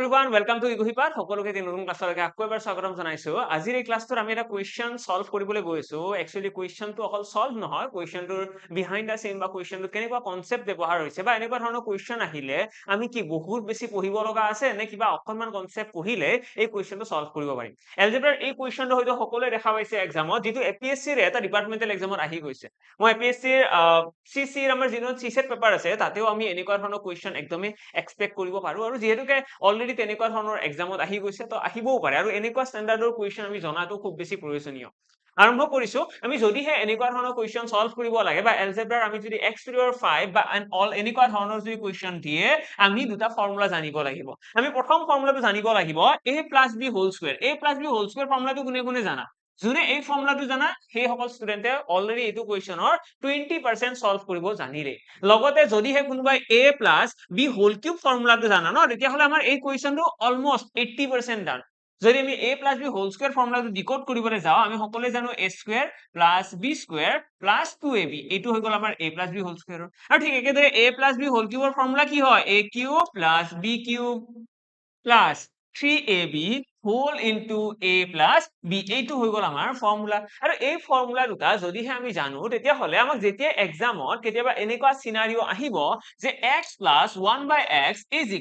everyone welcome to ইগুহিপাত সকলোকে নতুন ক্লাছলৈকে আকৌ এবাৰ স্বাগতম জনাইছো আজিৰ এই ক্লাছটোত আমি এটা কোৱেশ্চন সলভ কৰিবলৈ গৈছো একচুয়ালি কোৱেশ্চনটো অকল সলভ নহয় কোৱেশ্চনটোৰ বিহাইণ্ড দা সিন বা কোৱেশ্চনটো কেনেকুৱা কনসেপ্ট ব্যৱহাৰ হৈছে বা এনেকুৱা ধৰণৰ কোৱেশ্চন আহিলে আমি কি বহুত বেছি পঢ়িব লগা আছে নে কিবা অকনমান কনসেপ্ট পঢ়িলে এই কোৱেশ্চনটো সলভ কৰিব পাৰিম এলজেব্ৰাৰ এই কোৱেশ্চনটো হয়তো সকলোৱে দেখা পাইছে এক্সামত যেটো এপিএসসি ৰ এটা ডিপাৰ্টমেন্টাল এক্সামত আহি গৈছে মই এপিএসসি ৰ সিসি ৰ আমাৰ যিটো সিসেট পেপাৰ আছে তাতেও আমি এনেকুৱা ধৰণৰ কোৱেশ্চন একদমই এক্সপেক্ট কৰিব পাৰো আৰু যেহেতুকে অলৰেডি তেনেকুৱা ধৰণৰ এক্সামত আহি গৈছে তো আহিবও পাৰে আৰু এনেকুৱা ষ্টেণ্ডাৰ্ডৰ কোৱেশ্চন আমি জনাটো খুব বেছি প্ৰয়োজনীয় আৰম্ভ কৰিছো আমি যদিহে এনেকুৱা ধৰণৰ কোৱেশ্চন সলভ কৰিব লাগে বা এলজেব্ৰাৰ আমি যদি x to the power 5 বা অল এনেকুৱা ধৰণৰ যদি কোৱেশ্চন দিয়ে আমি দুটা ফৰ্মুলা জানিব লাগিব আমি প্ৰথম ফৰ্মুলাটো জানিব লাগিব a + b whole square a + b whole square ফৰ্মুলাটো কোনে জানা যোনে এই ফৰ্মুলাটো জানা সেই সকল ষ্টুডেন্টে অলৰেডি এইটো কোৱেশ্চনৰ 20% সলভ কৰিব জানিলে লগতে যদিহে কোনোবাই a + b হোল কিউব ফৰ্মুলাটো জানা ন তেতিয়া হলে আমাৰ এই কোৱেশ্চনটো অলমোস্ট 80% ডান যদি আমি a + b হোল স্কয়াৰ ফৰ্মুলাটো ডিকোড কৰিবলৈ যাও আমি সকলোৱে জানো a square + b square + 2ab এইটো হৈ গল আমাৰ a + b হোল স্কয়াৰ আৰু ঠিক একেদৰে a + b হোল কিউবৰ ফৰ্মুলা কি হয় a cube + b cube + 3ab whole into a plus b এইটো হৈ গল আমাৰ ফৰ্মুলা আৰু এই ফৰ্মুলা দুটা যদিহে আমি জানো তেতিয়া হলে আমাক যেতিয়া এক্সামত কেতিয়াবা এনেকুৱা সিনাৰিও আহিব যে x + 1/x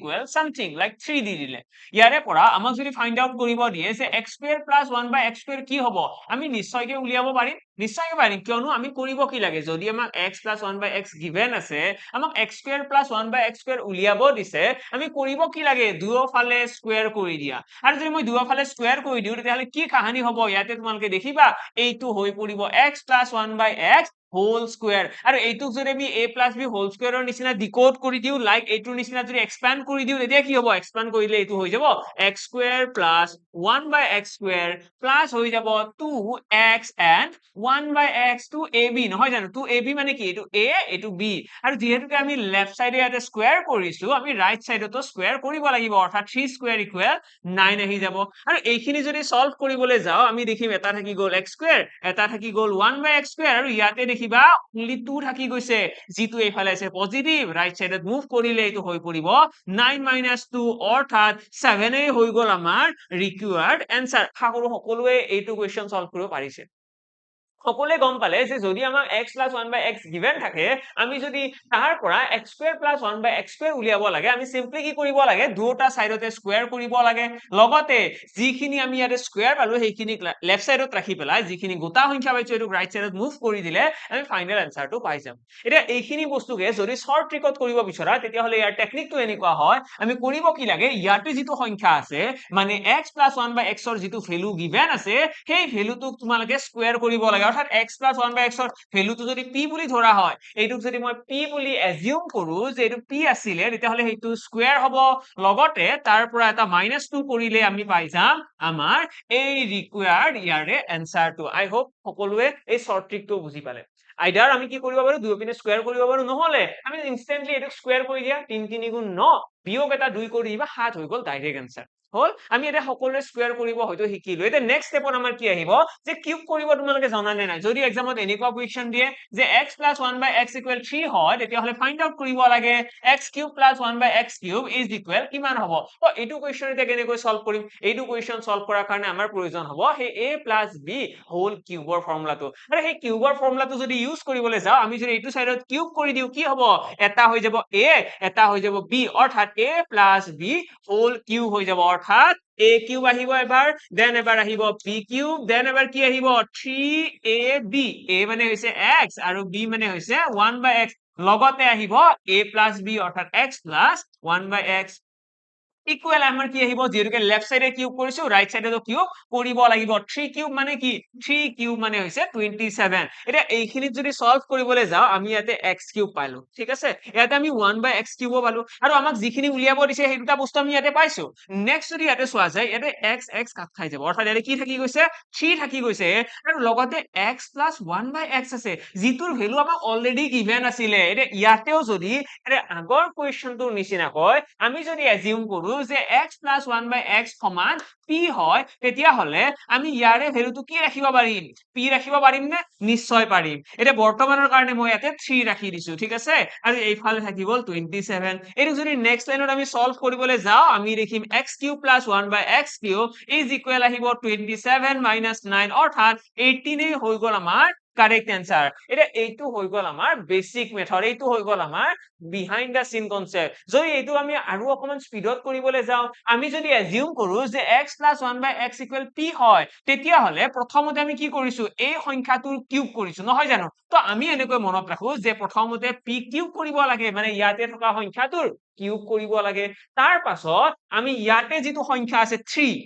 = something like 3 দি দিলে ইয়াৰে পৰা আমাক যদি ফাইন্ড আউট কৰিব দিয়ে যে x² + 1/x² কি হ'ব আমি নিশ্চয়কৈ উলিয়াব পাৰিম নিশ্চয়কৈ পাৰিম কিয়নো আমি কৰিব কি লাগে যদি আমাক x + 1/x গিভেন আছে আমাক x² + 1/x² উলিয়াব দিছে আমি কৰিব কি লাগে দুয়োফালে স্কয়াৰ কৰি দিয়া আৰু যদি মই দুয়োফালে স্কয়াৰ কৰি দিও তেতিয়াহলে কি কাহিনী হ'ব ইয়াতে তোমালোকে দেখিবা এইটো হৈ পৰিব x + 1/x হোল স্কয়াৰ আৰু এইটোক যদি আমি a + b হোল স্কয়াৰৰ নিচিনা ডিকোড কৰি দিও লাইক এইটোৰ নিচিনা যদি এক্সপ্যান্ড কৰি দিও তেতিয়া কি হ'ব এক্সপ্যান্ড কৰিলে এইটো হৈ যাব x² + 1/x² প্লাস হৈ যাব 2x and 1/x 2ab নহয় জানো 2ab মানে কি এইটো a এইটো b আৰু যেহেতুকে আমি লেফট সাইডে ইয়াতে স্কয়াৰ কৰিছো আমি ৰাইট সাইডতো স্কয়াৰ কৰিব লাগিব অৰ্থাৎ 3² = 9 আহি যাব আৰু এইখিনি যদি সলভ কৰিবলৈ যাও আমি দেখিম এটা থাকি গল x² এটা থাকি গল 1/x² আৰু ইয়াতে দেখিবা only 2 থাকি গৈছে যেটো এইফালে আছে পজিটিভ ৰাইট সাইডত মুভ কৰিলে এইটো হৈ পৰিব 9 - 2 অৰ্থাৎ 7 এই হৈ গল আমাৰ ৰিকোয়াৰ্ড আনসাৰ খাকৰো সকলোৱে এইটো কোৱেশ্চন সলভ কৰিব পাৰিছে সকলোৱে গম পালে যে যদি আমাক x + 1/x গিভেন থাকে আমি যদি তাৰ পৰা x² + 1/x² উলিয়াব লাগে আমি সিম্পলি কি কৰিব লাগে দুটা সাইডতে স্কয়াৰ কৰিব লাগে লগতে যিখিনি আমি ইয়াতে স্কয়াৰ পালো সেইখিনি লেফট সাইডত ৰাখি পেলাই যিখিনি গোটা সংখ্যা পাইছো এটো ৰাইট সাইডত মুভ কৰি দিলে আমি ফাইনাল আনসাৰটো পাই যাম এটা এইখিনি বস্তুকে যদি শৰ্ট ট্ৰিকত কৰিব বিচৰা তেতিয়া হলে ইয়াৰ টেকনিকটো এনেকুৱা হয় আমি কৰিব কি লাগে ইয়াতে যিটো সংখ্যা আছে মানে x + 1/x ৰ যিটো ভ্যালু গিভেন আছে সেই ভ্যালুটোক তোমালোকে স্কয়াৰ কৰিব লাগে অৰ্থাৎ x + 1/x ৰ ভ্যালুটো যদি p বুলি ধৰা হয় এইটোক যদি মই p বুলি এজিউম কৰো যে এইটো p আছিল তেতিয়া হলে সেইটো স্কয়াৰ হ'ব লগতে তাৰ পৰা এটা -2 কৰিলে আমি পাই যাম আমাৰ এই ৰিকোয়াৰ্ড ইয়াৰে আনসাৰটো আই হোপ সকলোৱে এই শৰ্ট ট্ৰিকটো বুজি পালে আইদাৰ আমি কি কৰিব পাৰো দুয়োপিনে স্কয়াৰ কৰিব পাৰো নহলে আমি ইনস্ট্যান্টলি এটো স্কয়াৰ কৰি দিয়া 3 × 3 = 9 বিয়োগ এটা 2 কৰি দিবা 7 হৈ গল ডাইৰেক্ট আনসাৰ হল আমি এটা সকলোৱে স্কয়াৰ কৰিব হয়তো শিকিলো এটা নেক্সট স্টেপত আমাৰ কি আহিব যে কিউব কৰিব তোমালোকে জানানে নাই যদি এক্সামত এনেকুৱা কোৱেশ্চন দিয়ে যে x + 1/x = 3 হয় তেতিয়া হলে ফাইন্ড আউট কৰিব লাগে x³ + 1/x³ কিমান হ'ব তো এইটো কোৱেশ্চন এটা কেনেকৈ সলভ কৰিম এইটো কোৱেশ্চন সলভ কৰাৰ কাৰণে আমাৰ প্ৰয়োজন হ'ব সেই a + b হোল কিউবৰ ফৰ্মুলাটো আৰু সেই কিউবৰ ফৰ্মুলাটো যদি ইউজ কৰিবলৈ যাও আমি যদি এইটো সাইডত কিউব কৰি দিও কি হ'ব এটা হৈ যাব a এটা হৈ যাব b অৰ্থাৎ a + b হোল কিউব হৈ যাব অৰ্থাৎ a কিউব আহিব এবাৰ দেন এবাৰ আহিব b কিউব দেন এবাৰ কি আহিব 3ab a মানে হৈছে x আৰু b মানে হৈছে 1/x লগতে আহিব a + b অৰ্থাৎ x + 1/x ইকুয়াল আমাৰ কি আহিব যেহেতুকে লেফট সাইডে কিউব কৰিছো ৰাইট সাইডেও কিউব কৰিব লাগিব 3 কিউব মানে কি 3 কিউব মানে হৈছে 27 এটা এইখিনিত যদি সলভ কৰিবলৈ যাও আমি ইয়াতে x³ পাইলো ঠিক আছে ইয়াতে আমি 1/x³ পালো আৰু আমাক যিখিনি উলিয়াব দিছে সেই দুটা বস্তু আমি ইয়াতে পাইছো নেক্সট যদি ইয়াতে চোৱা যায় ইয়াতে x কাট খাই যাব অৰ্থাৎ ইয়াতে কি থাকি গৈছে 3 থাকি গৈছে আৰু লগতে x + 1/x আছে যিটোৰ ভ্যালু আমাক অলৰেডি গিভেন আছিলে এটা ইয়াতেও যদি এটা আগৰ কোৱেশ্চনটোৰ নিচিনাকৈ আমি যদি এজিউম কৰো যে x plus 1 by x সমান p হয় তেতিয়াহলে আমি ইয়াৰে ভ্যালুটো কি ৰাখিব পাৰিম p ৰাখিব পাৰিম নে নিশ্চয় পাৰিম এটা বৰ্তমানৰ কাৰণে মই ইয়াতে 3 ৰাখি দিছো ঠিক আছে আৰু এইফালে থাকি গল 27 এটো যদি নেক্সট লাইনত আমি সলভ কৰিবলৈ যাও আমি দেখিম x cube plus 1 by x cube is equal আহিব 27 minus 9 অৰ্থাৎ 18 হৈ গল আমাৰ কাৰেক্ট অ্যান্সাৰ এটা এইটো হৈ গল আমাৰ বেসিক মেথড এইটো হৈ গল আমাৰ বিহাইন্ড দা সিন কনসেপ্ট যদি এইটো আমি আৰু অকমান স্পিডত কৰিবলৈ যাও আমি যদি এজিউম কৰো যে x plus 1 by x equal p হয় তেতিয়া হলে প্ৰথমতে আমি কি কৰিছো এই সংখ্যাটোৰ কিউব কৰিছো নহয় জানো তো আমি এনেকৈ মনত ৰাখো যে প্ৰথমতে p কিউব কৰিব লাগে মানে ইয়াতে থকা সংখ্যাটোৰ কিউব কৰিব লাগে তাৰ পাছত আমি ইয়াতে যেটো সংখ্যা আছে 3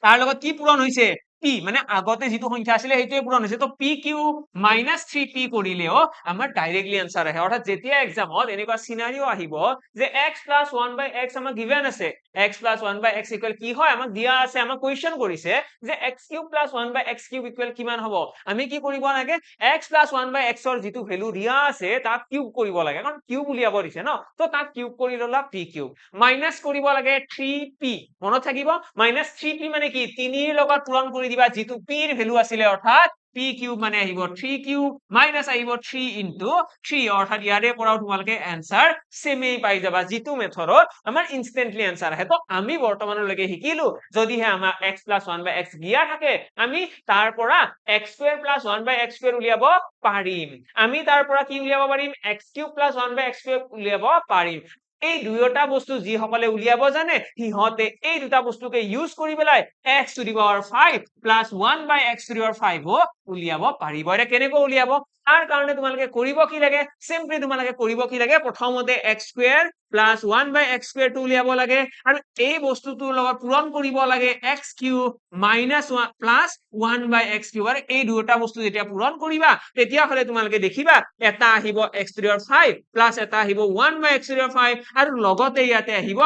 তাৰ লগত কি পূৰণ হৈছে p মানে আগতে যেটো সংখ্যা আছিল হেইটোৱে পূৰণ হৈছে তো p কিউব minus 3p কৰিলেও আমাৰ ডাইৰেক্টলি आंसर আহে অৰ্থাৎ যেতিয়া এক্সামত এনেকুৱা সিনাৰিও আহিব যে x plus 1 by x আমাৰ গিভেন আছে x plus 1 by x equal কি হয় আমাক দিয়া আছে আমাক কোৱেশ্চন কৰিছে যে x cube plus 1 by x cube equal কিমান হ'ব আমি কি কৰিব লাগে x plus 1 by x ৰ যেটো ভ্যালু দিয়া আছে তাক কিউব কৰিব লাগে কাৰণ কিউব উলিয়াব দিছে ন তো তাক কিউব কৰি ললা p কিউব মাইনাস কৰিব লাগে 3p মনত থাকিব মাইনাস 3p মানে কি 3 ৰ লগত পূৰণ কৰি দিবা যেটো p ৰ ভ্যালু আছিল অৰ্থাৎ p কিউব মানে আহিব 3 কিউব মাইনাস আহিব 3 into 3 অৰ্থাৎ ইয়াৰে পৰাও তোমালকে आंसर সেমই পাই যাবা যেটো মেথডত আমাৰ ইনস্ট্যান্টলি आंसर আহে তো আমি বৰ্তমানলৈকে শিকিলো যদিহে আমাৰ x plus 1 by x দিয়া থাকে আমি তাৰ পৰা x square plus 1 by x square উলিয়াব পাৰিম আমি তাৰ পৰা কি উলিয়াব পাৰিম x cube plus 1 by x square উলিয়াব পাৰিম এই দুয়োটা বস্তু যি সকলে উলিয়াব জানে হিহতে এই দুটা বস্তুকে ইউজ কৰি পেলাই x to the power 5 plus 1 by x to the power 5 ও উলিয়াব পাৰিব এটা কেনেকৈ উলিয়াব তাৰ কাৰণে তোমালোকে কৰিব কি লাগে সিম্পলি তোমালোকে কৰিব কি লাগে প্ৰথমতে x square plus 1 by x square টো উলিয়াব লাগে আৰু এই বস্তুটোৰ লগত পূৰণ কৰিব লাগে x cube minus 1 plus 1 by x cube আৰু এই দুটা বস্তু যেতিয়া পূৰণ কৰিবা তেতিয়া হলে তোমালোকে দেখিবা এটা আহিব x to the power 5 plus এটা আহিব 1 by x to the power 5 আৰু লগতে ইয়াতে আহিব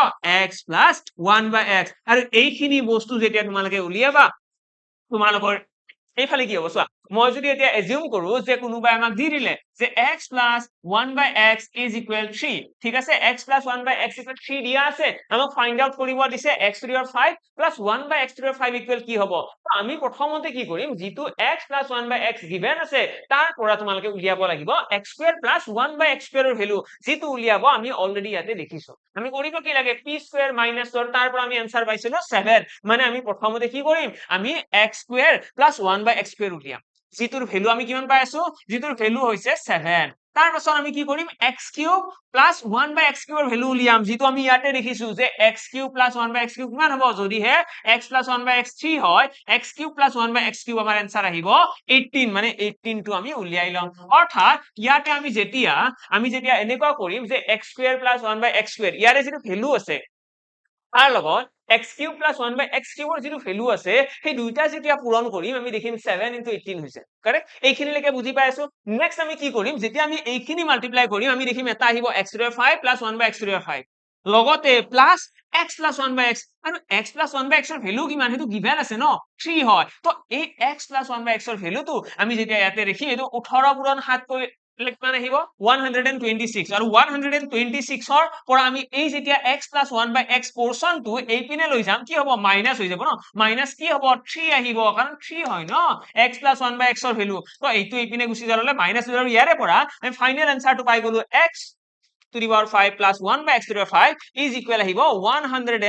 x plus 1 by x আৰু এইখিনি বস্তু যেতিয়া তোমালোকে উলিয়াবা তোমালোকৰ এইফালে কি হ'ব চোৱা মই যদি এতিয়া এজিউম কৰো যে কোনোবাই আমাক দি দিলে যে x plus 1 by x is equal 3 ঠিক আছে x plus 1 by x equal 3 দিয়া আছে আমাক ফাইন্ড আউট কৰিব দিছে x to the power 5 plus 1 by x to the power 5 equal কি হ'ব আমি প্ৰথমতে কি কৰিম যেটো x plus 1 by x given আছে তাৰ পৰা তোমালোকে উলিয়াব লাগিব x square plus 1 by x square ৰ ভ্যালু যেটো উলিয়াব আমি অলৰেডি ইয়াতে দেখিছো আমি কৰিব কি লাগে p square minus 4 তাৰ পৰা আমি आंसर পাইছিলো 7 মানে আমি প্ৰথমতে কি কৰিম আমি x square plus 1 by x square উলিয়াম যেটোৰ ভ্যালু আমি কিমান পাই আছো যেটোৰ ভ্যালু হৈছে 7 তাৰ পাছত আমি কি কৰিম x cube plus 1 by x cube ৰ ভ্যালু উলিয়াম যেটো আমি ইয়াতে দেখিছো যে x cube plus 1 by x cube কিমান হ'ব যদি হে x plus 1 by x 3 হয় x cube plus 1 by x cube আমাৰ आंसर আহিব 18 মানে 18 টো আমি উলিয়াই লম অৰ্থাৎ ইয়াতে আমি যেতিয়া এনেকুৱা কৰিম যে x square plus 1 by x square ইয়াৰে যেটো ভ্যালু আছে তাৰ লগত x cube plus 1 by x cube ৰ যেটো ভ্যালু আছে সেই দুইটা যেতিয়া পূৰণ কৰিম আমি দেখিম 7 into 18 হৈছে কাৰেক্ট এইখিনিলৈকে বুজি পাই আছো নেক্সট আমি কি কৰিম যেতিয়া আমি এইখিনি মাল্টিপ্লাই কৰিম আমি দেখিম এটা আহিব x to the power 5 plus 1 by x to the power 5 লগতে plus x plus 1 by x আৰু x plus 1 by x ৰ ভ্যালু কিমান হেতু গিভেন আছে ন 3 হয় তো এই x plus 1 by x ৰ ভ্যালুটো আমি যেতিয়া ইয়াতে দেখি এটো 18 পূৰণ 7 কৰি কিমান আহিব 126 আৰু 126 ৰ পৰা আমি এই যেতিয়া x plus 1 by x portion টো এই পিনে লৈ যাম কি হ'ব মাইনাস হৈ যাব ন মাইনাস কি হ'ব 3 আহিব কাৰণ 3 হয় ন x plus 1 by x ৰ ভ্যালু তো এইটো এই পিনে গুচি যালে মাইনাস হৈ যাব ইয়াৰে পৰা আমি ফাইনাল आंसर টো পাই গলো x to the power 5 plus 1 by x to the power 5 is equal আহিব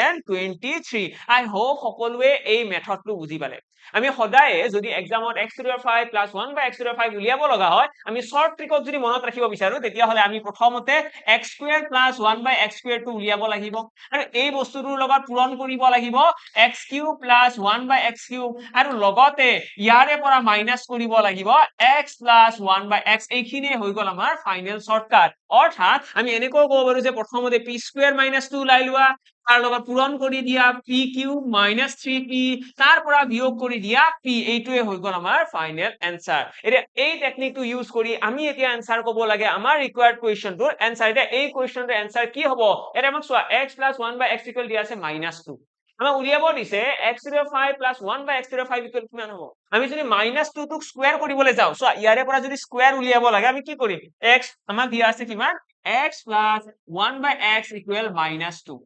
123 I hope সকলোৱে এই মেথডটো বুজি পালে আমি সদায়ে যদি এক্সামত x to the power 5 plus 1 by x to the power 5 উলিয়াব লগা হয় আমি শর্ট ট্ৰিকত যদি মনত ৰাখিব বিচাৰো তেতিয়া হলে আমি প্ৰথমতে x square plus 1 by x square টো উলিয়াব লাগিব আৰু এই বস্তুটোৰ লগত পূৰণ কৰিব লাগিব x cube plus 1 by x cube আৰু লগতে ইয়াৰে পৰা মাইনাস কৰিব লাগিব x plus 1 by x এইখিনি হৈ গল আমাৰ ফাইনাল শৰ্টকাট অৰ্থাৎ আমি এনেকৈ ক'ব পাৰো যে প্ৰথমতে p square minus 2 ওলাই লোৱা তাৰ লগত পূৰণ কৰি দিয়া p cube minus 3p তাৰ পৰা বিয়োগ কৰি দিয়া p এইটোৱে হৈ গল আমাৰ ফাইনাল आंसर এতিয়া এই টেকনিকটো ইউজ কৰি আমি এতিয়া आंसर ক'ব লাগে আমাৰ ৰিকোয়াৰ্ড কোৱেশ্চনটোৰ आंसर এতিয়া এই কোৱেশ্চনটোৰ आंसर কি হ'ব এটা আমাক চোৱা x plus 1 by x equal দিয়া আছে -2 আমাক উলিয়াব দিছে x to the 5 plus 1 by x to the 5 equal কিমান হ'ব আমি যদি -2 টোক স্কয়াৰ কৰিবলৈ যাও সো ইয়াৰে পৰা যদি স্কয়াৰ উলিয়াব লাগে আমি কি কৰিম x আমাক দিয়া আছে কিমান x plus 1 by x equal -2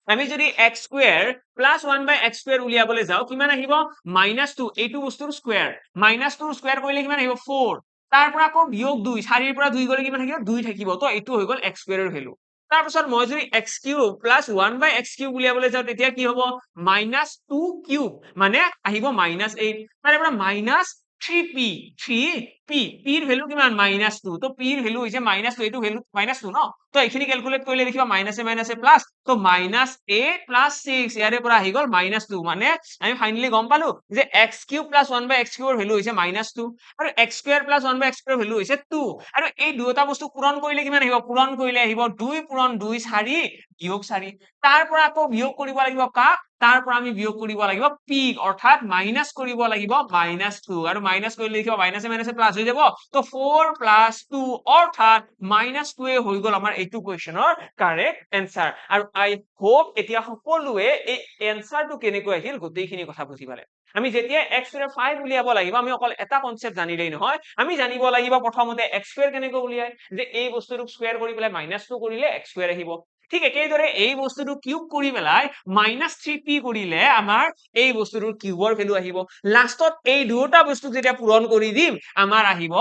আমি যদি x square plus 1/x square উলিয়াবলৈ যাওঁ কিমান আহিব -2 এইটো বস্তুৰ স্কোয়াৰ -2 স্কোয়াৰ কৰিলে কিমান আহিব 4 তাৰ পৰা আকৌ বিয়োগ 2 4 পৰা 2 গলে কিমান থাকিব 2 থাকিব তো এইটো হৈ গল x স্কোয়াৰৰ ভ্যালু তাৰ পিছত মই যদি x cube plus 1/x cube উলিয়াবলৈ যাওঁ তেতিয়া কি হ'ব -2 কিউব মানে আহিব -8 তাৰে পৰা -3p 3p p ৰ ভ্যালু কিমান -2 তো p ৰ ভ্যালু হৈছে -2 এইটো ভ্যালু -2 ন তো এইখিনি ক্যালকুলেট কৰিলে দেখিবা মাইনাসে মাইনাসে প্লাস তো -8 প্লাস 6 ইয়াৰে পৰা আহি গল -2 মানে আমি ফাইনালি গম পালো যে x কিউব প্লাস 1/x কিউবৰ ভ্যালু হৈছে -2 আৰু x স্কয়াৰ প্লাস 1/x স্কয়াৰৰ ভ্যালু হৈছে 2 আৰু এই দুটা বস্তু পূৰণ কৰিলে কিমান আহিব পূৰণ কৰিলে আহিব 2 পূৰণ 2 4 বিয়োগ 4 তাৰ পৰা আকৌ বিয়োগ কৰিব লাগিব কাক তাৰ পৰা আমি বিয়োগ কৰিব লাগিব p অৰ্থাৎ মাইনাস কৰিব লাগিব -2 আৰু মাইনাস কৰিলে দেখিব মাইনাসে মাইনাসে প্লাস হৈ যাব তো 4 + 2 অৰ্থাৎ -2 এ হৈ গল আমাৰ এইটো কোৱেশ্চনৰ কাৰেক্ট এনসাৰ আৰু আই হোপ এতিয়া সকলোৱে এই এনসাৰটো কেনেকৈ আহিল গোটেইখিনি কথা বুজি পালে আমি যেতিয়া x to the 5 উলিয়াব লাগিব আমি অকল এটা কনসেপ্ট জানিলেই নহয় আমি জানিব লাগিব প্ৰথমতে x স্কয়াৰ কেনেকৈ উলিয়াই যে এই বস্তুটো স্কয়াৰ কৰি পেলাই -2 কৰিলে x স্কয়াৰ আহিব ঠিক একেদৰে এই বস্তুটো কিউব কৰি পেলাই -3p কৰিলে আমাৰ এই বস্তুটোৰ কিউবৰ ভ্যালু আহিব লাষ্টত এই দুটা বস্তু যেতিয়া পূৰণ কৰি দিম আমাৰ আহিব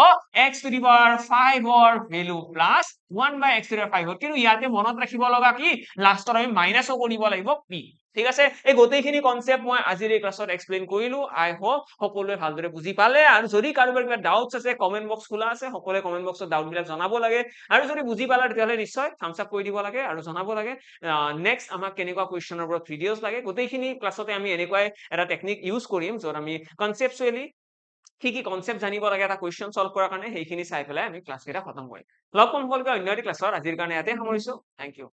x to the power 5 ৰ value plus 1/x to the 5 কিন্তু ইয়াতে মনত ৰাখিব লগা কি লাষ্টত আমি মাইনাসও কৰিব লাগিব p ঠিক আছে এই গোটেইখিনি কনসেপ্ট মই আজিৰ এই ক্লাছত এক্সপ্লেইন কৰিলো আই হোপ সকলোৱে ভালদৰে বুজি পালে আৰু যদি কাৰোবাৰ কিবা ডাউটছ আছে কমেন্ট বক্স খোলা আছে সকলোৱে কমেন্ট বক্সত ডাউট বিলাক জনাব লাগে আৰু যদি বুজি পালা তেতিয়াহলে নিশ্চয় থাম্বছ আপ কৰি দিব লাগে আৰু জনাব লাগে নেক্সট আমাক কেনেকুৱা কোৱেশ্চনৰ ওপৰত ভিডিওস লাগে গোটেইখিনি ক্লাছতে আমি এনেকুৱাই এটা টেকনিক ইউজ কৰিম যত আমি কনসেপচুৱেলি কি কনসেপ্ট জানিব লাগে এটা কোৱেশ্চন সলভ কৰাৰ কাৰণে সেইখিনি চাই পেলাই আমি ক্লাছ কেইটা খতম কৰিম লগ পাম সকলোকে অন্য এটা ক্লাছত আজিৰ কাৰণে ইয়াতে সামৰিছো থ্যাংক ইউ